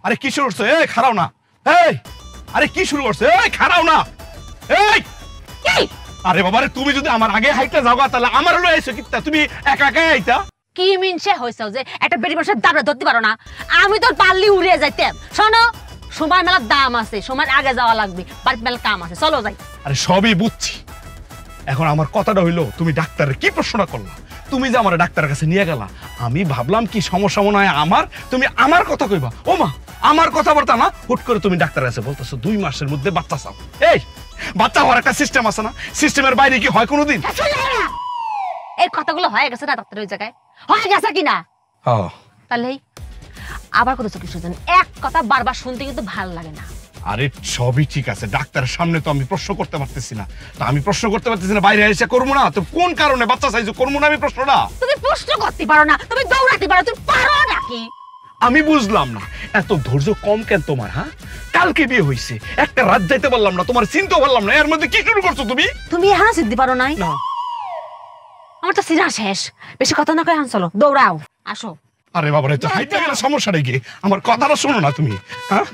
আরে কি শুরু করছো? এই খারাও না। এই আরে কি শুরু করছো? এই খারাও না। এই আরে বাবারে, তুমি যদি আমার আগে হাইটা যাও তাহলে আমার লয়ে আইছো কিত্তা? তুমি একা একা আইতা? কি মিনসে হইছে যে একটা বেরি মানুষের দাবড়া ধরতে পারো না? আমি তোর পাল্লি উড়িয়ে যাইতাম। শোনো, সময় মেলার দাম আছে, সময় আগে যাওয়া লাগবে, বাড়িতে মেলা কাম আছে, চলো যাই। আরে সবই বুঝছি, এখন আমার কথাটা হইলো তুমি ডাক্তারের কি প্রশ্নটা করলা? তুমি যে আমার ডাক্তারের কাছে নিয়ে গেলা, আমি ভাবলাম কি সমস্যা মনে হয় আমার, তুমি আমার কথা কইবা। ও মা, আমার কথাবার্তা না, হুট করে তুমি ডাক্তারের কাছে বলতেছো 2 মাসের মধ্যে বাচ্চা চাও। এই বাচ্চা হওয়ার একটা সিস্টেম আছে না? সিস্টেমের বাইরে কি হয় কোনোদিন? এই কথাগুলো হয়ে গেছে না ডাক্তার ওই জায়গায়? হয়ে গেছে কিনা? হ্যাঁ। তাহলে আবার কত কিছু জানি, এক কথা বারবার শুনতে কিন্তু ভালো লাগে না। আরে সবই ঠিক আছে, ডাক্তারের সামনে তো আমি প্রশ্ন করতে পারতেছি না। তা আমি প্রশ্ন করতে পারতেছি না, বাইরে এসে করবো না তো কোন কারণে বাচ্চা চাইছো? করবো না আমি প্রশ্নটা? তুমি প্রশ্ন করতে পারো না, তুমি দৌড়াতে পারো, তুমি পারো নাকি? আমি বুঝলাম না, এত ধৈর্য কম কেন তোমার? হ্যাঁ, কালকে বিয়ে হইছে, একটা রাত যাইতে পারলাম না, তোমার চিন্তা পারলাম না, এর মধ্যে কি শুরু করছো তুমি? তুমি এখানে সিদ্ধি পারো নাই? না। আমার তো সিনা শেষ, বেশি কথা না কয়ে চলো দৌড়াও, আসো। আরে বাবা রে, তো হাইতে গেলে সমস্যা নাকি? আমার কথাটা শোনো না তুমি? হ্যাঁ